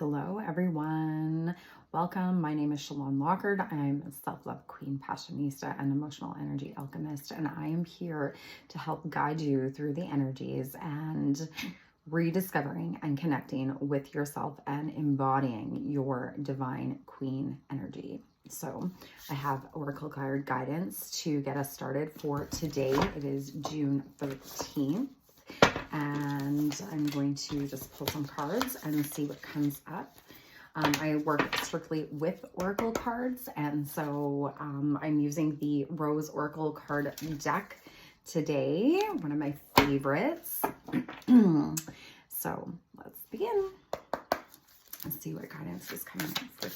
Hello, everyone. Welcome. My name is Shalon Lockard. I'm a self-love queen, passionista, and emotional energy alchemist, and I am here to help guide you through the energies and rediscovering and connecting with yourself and embodying your divine queen energy. So I have oracle card guidance to get us started for today. It is June 13th. And I'm going to just pull some cards and see what comes up. I work strictly with oracle cards, and so I'm using the Rose Oracle card deck today, one of my favorites. So let's begin. Let's see what guidance is coming up for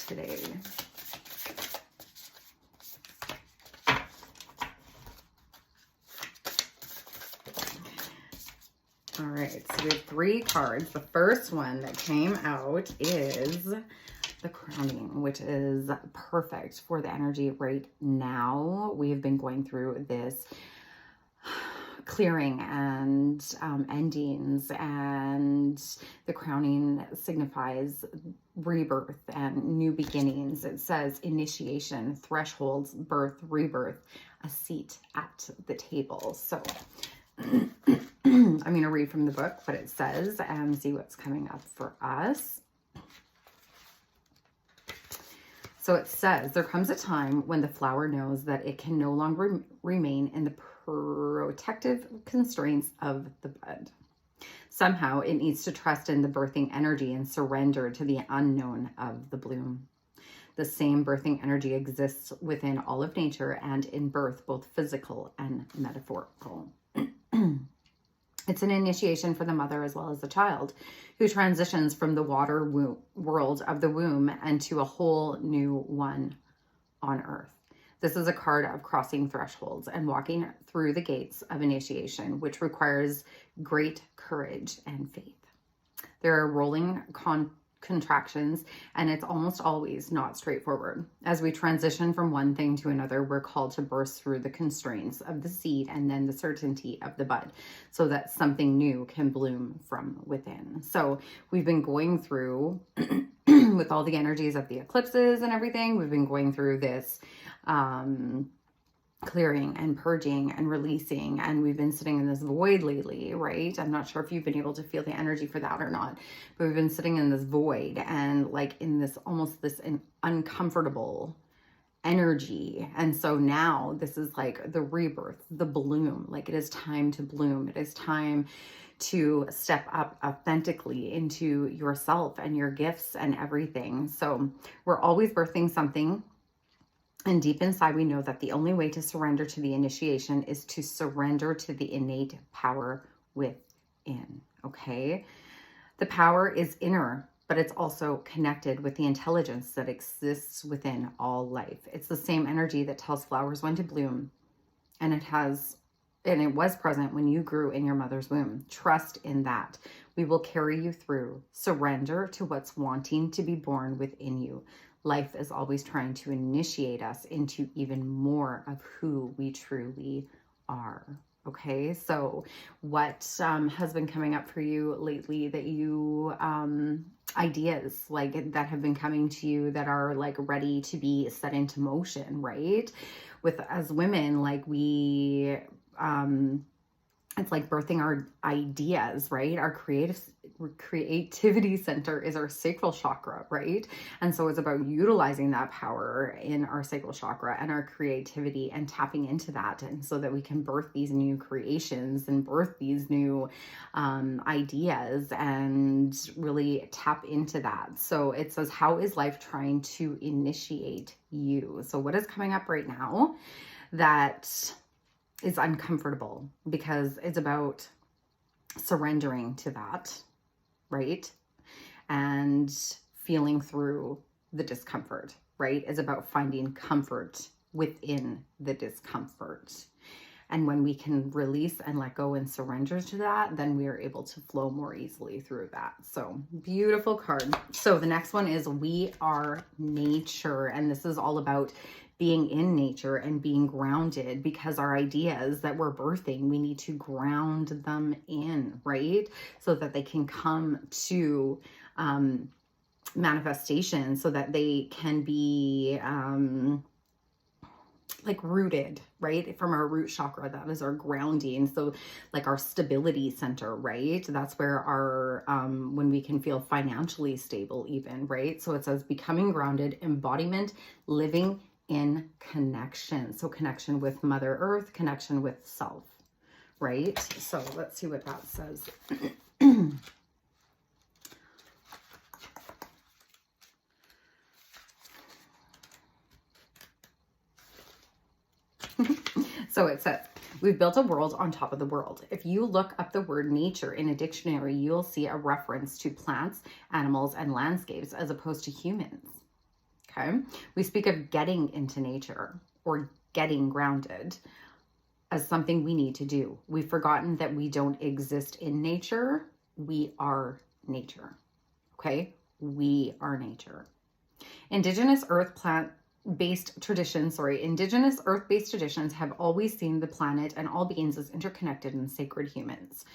today. All right, so we have three cards. The first one that came out is the Crowning, which is perfect for the energy right now. We have been going through this clearing and endings, and the Crowning signifies rebirth and new beginnings. It says initiation, thresholds, birth, rebirth, a seat at the table. So I'm going to read from the book what it says and see what's coming up for us. So it says, there comes a time when the flower knows that it can no longer remain in the protective constraints of the bud. Somehow it needs to trust in the birthing energy and surrender to the unknown of the bloom. The same birthing energy exists within all of nature and in birth, both physical and metaphorical. It's an initiation for the mother as well as the child, who transitions from the water world of the womb and to a whole new one on earth. This is a card of crossing thresholds and walking through the gates of initiation, which requires great courage and faith. There are rolling contractions, and it's almost always not straightforward. As we transition from one thing to another, we're called to burst through the constraints of the seed and then the certainty of the bud, so that something new can bloom from within. So we've been going through with all the energies of the eclipses and everything, we've been going through this clearing and purging and releasing, and we've been sitting in this void lately, right? I'm not sure if you've been able to feel the energy for that or not, but we've been sitting in this void and like in this almost this uncomfortable energy. And so now this is like the rebirth, the bloom. Like it is time to bloom. It is time to step up authentically into yourself and your gifts and everything. So we're always birthing something. And deep inside, we know that the only way to surrender to the initiation is to surrender to the innate power within, okay? The power is inner, but it's also connected with the intelligence that exists within all life. It's the same energy that tells flowers when to bloom, and it was present when you grew in your mother's womb. Trust in that. We will carry you through. Surrender to what's wanting to be born within you. Life is always trying to initiate us into even more of who we truly are. Okay, so what has been coming up for you lately that you, ideas like that have been coming to you that are like ready to be set into motion, right? With as women, like we, it's like birthing our ideas, right? Our creativity center is our sacral chakra, right? And so it's about utilizing that power in our sacral chakra and our creativity and tapping into that. And so that we can birth these new creations and birth these new ideas and really tap into that. So it says, how is life trying to initiate you? So what is coming up right now that is uncomfortable, because it's about surrendering to that, right? And feeling through the discomfort, right? It's about finding comfort within the discomfort. And when we can release and let go and surrender to that, then we are able to flow more easily through that. So beautiful card. So the next one is We Are Nature. And this is all about being in nature and being grounded, because our ideas that we're birthing, we need to ground them in, right? So that they can come to manifestation so that they can be like rooted, right? From our root chakra, that is our grounding. So like our stability center, right? That's where our, when we can feel financially stable even, right? So it says becoming grounded, embodiment, living in connection. So connection with Mother Earth, connection with self, right? So let's see what that says. So it says, we've built a world on top of the world. If you look up the word nature in a dictionary, you'll see a reference to plants, animals, and landscapes as opposed to humans. Okay. We speak of getting into nature or getting grounded as something we need to do. We've forgotten that we don't exist in nature. We are nature. Okay. We are nature. Indigenous earth-based traditions have always seen the planet and all beings as interconnected and sacred humans,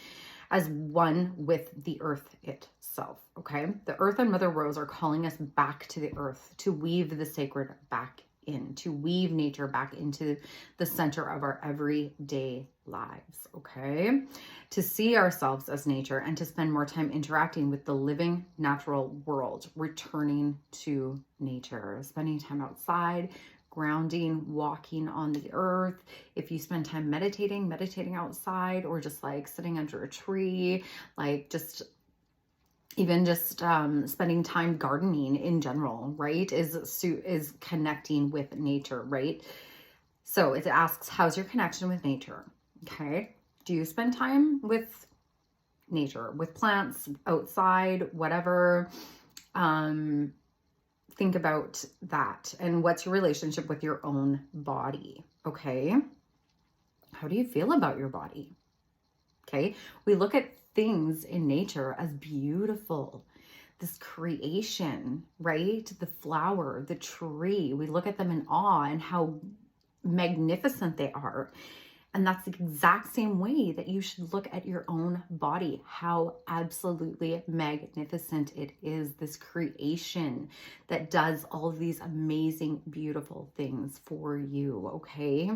as one with the earth itself, okay? The earth and Mother Rose are calling us back to the earth, to weave the sacred back in, to weave nature back into the center of our everyday lives, okay? To see ourselves as nature and to spend more time interacting with the living natural world, returning to nature, spending time outside, grounding, walking on the earth. If you spend time meditating outside, or just like sitting under a tree, like just spending time gardening in general, right, is connecting with nature, right? So it asks, how's your connection with nature? Okay. Do you spend time with nature, with plants, outside, whatever? Think about that. And what's your relationship with your own body? Okay. How do you feel about your body? Okay. We look at things in nature as beautiful. This creation, right? The flower, the tree, we look at them in awe and how magnificent they are. And that's the exact same way that you should look at your own body, how absolutely magnificent it is, this creation that does all of these amazing, beautiful things for you, okay?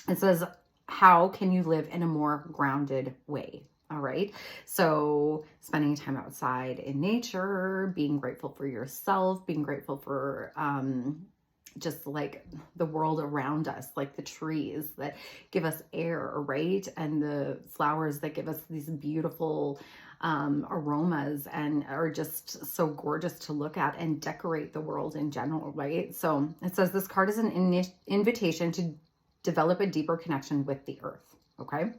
It says, how can you live in a more grounded way? All right. So spending time outside in nature, being grateful for yourself, being grateful for just like the world around us, like the trees that give us air, right? And the flowers that give us these beautiful aromas and are just so gorgeous to look at and decorate the world in general, right? So it says this card is an invitation to develop a deeper connection with the earth, okay?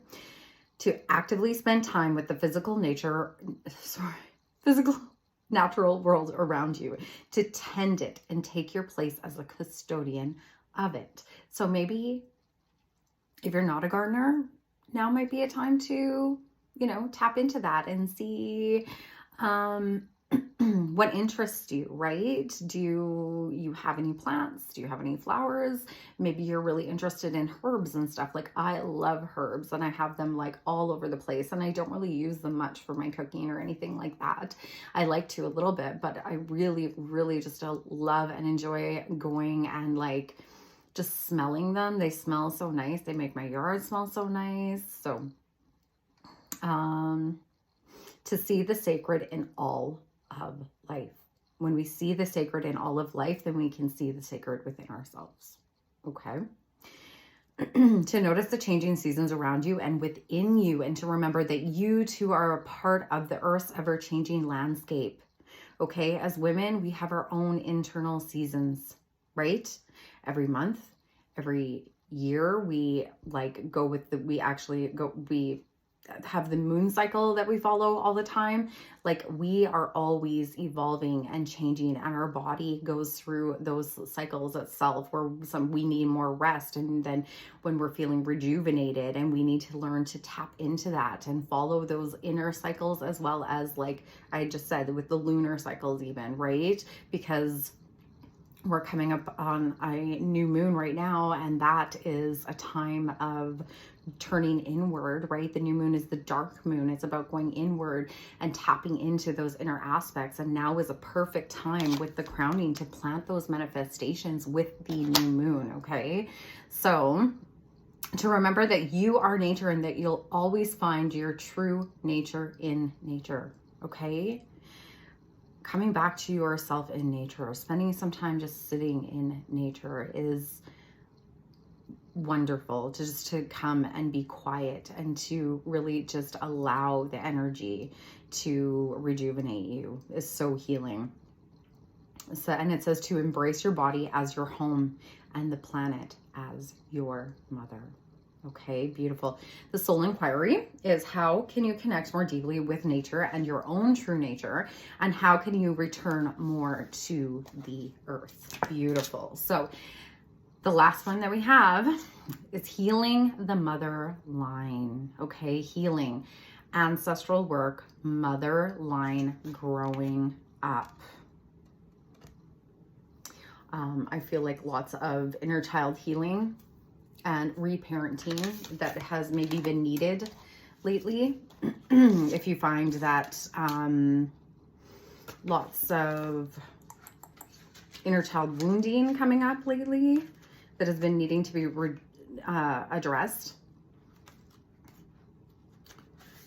To actively spend time with the physical natural world around you, to tend it and take your place as a custodian of it. So maybe if you're not a gardener, now might be a time to, tap into that and see what interests you, right? Do you have any plants? Do you have any flowers? Maybe you're really interested in herbs and stuff. Like I love herbs and I have them like all over the place, and I don't really use them much for my cooking or anything like that. I like to a little bit, but I really, really just love and enjoy going and like just smelling them. They smell so nice. They make my yard smell so nice. So, to see the sacred in all of life. When we see the sacred in all of life, then we can see the sacred within ourselves. Okay. To notice the changing seasons around you and within you, and to remember that you too are a part of the earth's ever-changing landscape. Okay. As women, we have our own internal seasons, right? Every month, every year, we like go with we have the moon cycle that we follow all the time. Like we are always evolving and changing, and our body goes through those cycles itself, where we need more rest, and then when we're feeling rejuvenated, and we need to learn to tap into that and follow those inner cycles, as well as like I just said with the lunar cycles even, right? Because we're coming up on a new moon right now, and that is a time of turning inward, right? The new moon is the dark moon. It's about going inward and tapping into those inner aspects. And now is a perfect time with the crowning to plant those manifestations with the new moon, okay? So to remember that you are nature and that you'll always find your true nature in nature, okay? Coming back to yourself in nature, spending some time just sitting in nature is wonderful. Just to come and be quiet and to really just allow the energy to rejuvenate you is so healing. So, and it says to embrace your body as your home and the planet as your mother. Okay, beautiful. The soul inquiry is how can you connect more deeply with nature and your own true nature, and how can you return more to the earth? Beautiful. So the last one that we have is healing the mother line. Okay, healing ancestral work, mother line growing up. I feel like lots of inner child healing and reparenting that has maybe been needed lately. If you find that lots of inner child wounding coming up lately that has been needing to be addressed.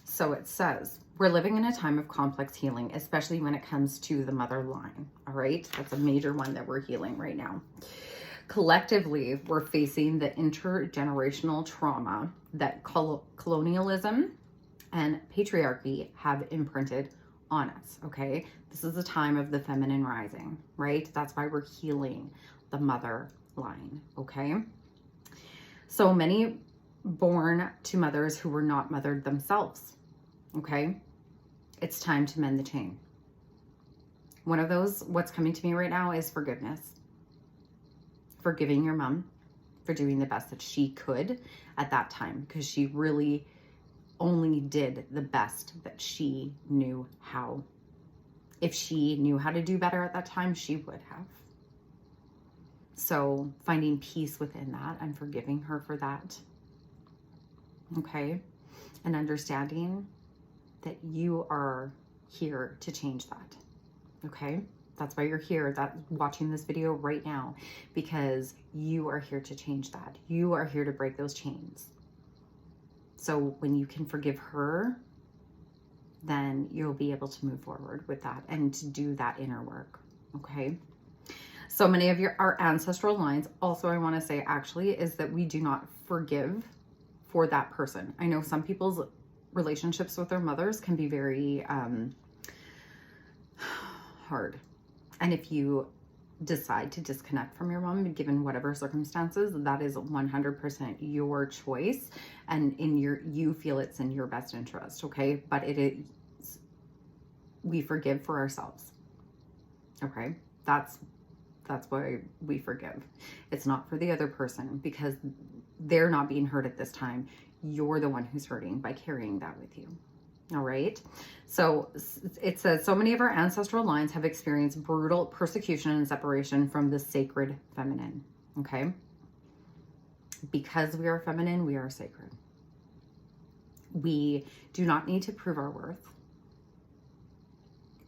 So it says, we're living in a time of complex healing, especially when it comes to the mother line. All right, that's a major one that we're healing right now. Collectively, we're facing the intergenerational trauma that colonialism and patriarchy have imprinted on us, okay? This is a time of the feminine rising, right? That's why we're healing the mother line, okay? So many born to mothers who were not mothered themselves, okay? It's time to mend the chain. One of those, what's coming to me right now is forgiveness. Forgiving your mom for doing the best that she could at that time, because she really only did the best that she knew how. If she knew how to do better at that time, she would have. So finding peace within that and forgiving her for that. Okay? And understanding that you are here to change that. Okay? That's why you're here, watching this video right now, because you are here to change that. You are here to break those chains. So when you can forgive her, then you'll be able to move forward with that and to do that inner work. Okay? So many of our ancestral lines, also I want to say actually, is that we do not forgive for that person. I know some people's relationships with their mothers can be very hard. And if you decide to disconnect from your mom, given whatever circumstances, that is 100% your choice. And you feel it's in your best interest, okay? But we forgive for ourselves, okay? That's why we forgive. It's not for the other person, because they're not being hurt at this time. You're the one who's hurting by carrying that with you. All right. So it says, so many of our ancestral lines have experienced brutal persecution and separation from the sacred feminine. Okay. Because we are feminine, we are sacred. We do not need to prove our worth.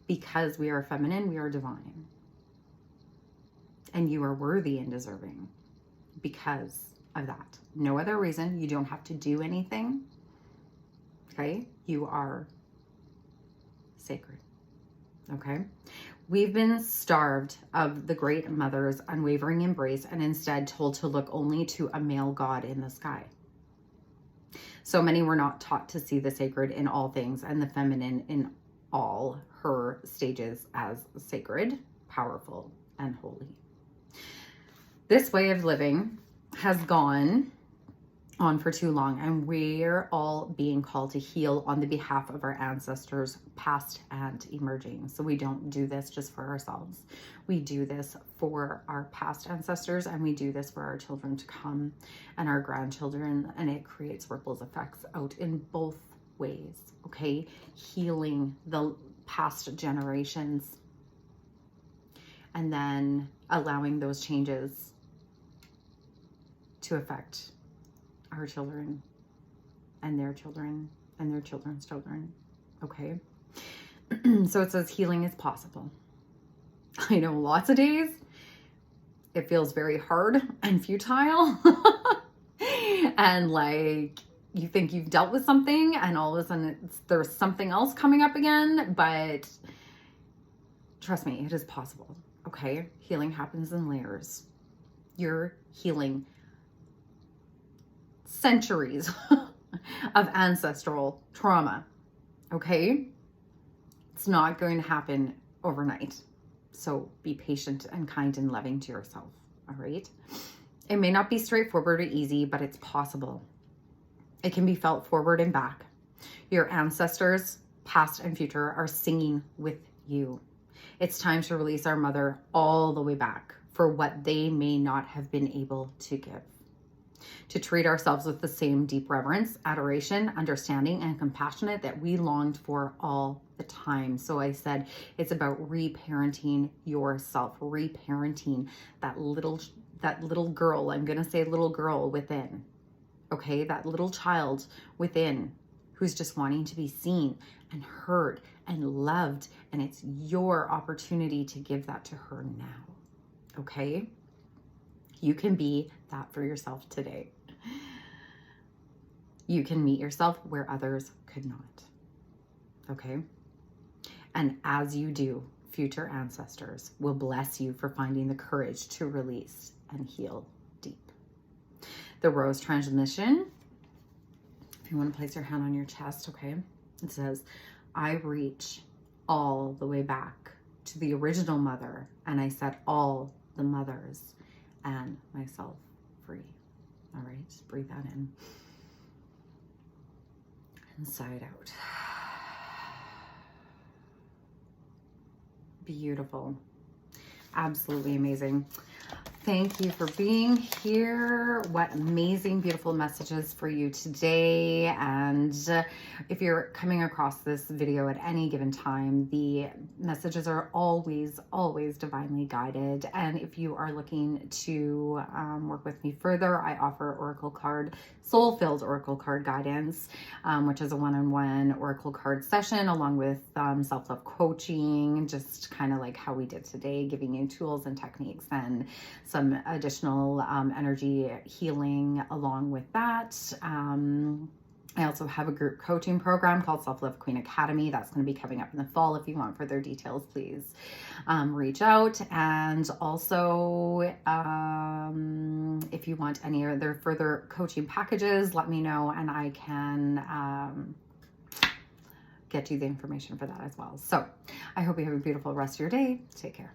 Because we are feminine, we are divine. And you are worthy and deserving because of that. No other reason. You don't have to do anything. Okay? You are sacred. Okay? We've been starved of the great mother's unwavering embrace and instead told to look only to a male god in the sky. So many were not taught to see the sacred in all things and the feminine in all her stages as sacred, powerful, and holy. This way of living has gone on for too long, and we're all being called to heal on the behalf of our ancestors, past and emerging. So we don't do this just for ourselves. We do this for our past ancestors, and we do this for our children to come and our grandchildren, and it creates ripples effects out in both ways, okay? Healing the past generations, and then allowing those changes to affect our children and their children and their children's children. Okay. So it says healing is possible. I know lots of days it feels very hard and futile. And like you think you've dealt with something and all of a sudden there's something else coming up again. But trust me, it is possible. Okay. Healing happens in layers. You're healing centuries of ancestral trauma. Okay. It's not going to happen overnight. So be patient and kind and loving to yourself. All right. It may not be straightforward or easy, but it's possible. It can be felt forward and back. Your ancestors, past and future, are singing with you. It's time to release our mother all the way back for what they may not have been able to give. To treat ourselves with the same deep reverence, adoration, understanding, and compassionate that we longed for all the time. So I said it's about reparenting yourself, reparenting that little girl. I'm going to say little girl within. Okay, that little child within who's just wanting to be seen and heard and loved. And it's your opportunity to give that to her now. Okay? You can be that for yourself today. You can meet yourself where others could not. Okay? And as you do, future ancestors will bless you for finding the courage to release and heal deep. The Rose Transmission. If you want to place your hand on your chest, okay? It says, I reach all the way back to the original mother, and I set all the mothers and myself free. All right, just breathe that in and sigh it out. Beautiful. Absolutely amazing. Thank you for being here. What amazing, beautiful messages for you today. And if you're coming across this video at any given time, the messages are always, always divinely guided. And if you are looking to work with me further, I offer Oracle card, soul-filled Oracle card guidance, which is a one-on-one Oracle card session along with self-love coaching, just kind of like how we did today, giving you tools and techniques and some additional energy healing along with that. I also have a group coaching program called Self-Love Queen Academy. That's going to be coming up in the fall. If you want further details, please reach out. And also, if you want any other further coaching packages, let me know and I can get you the information for that as well. So I hope you have a beautiful rest of your day. Take care.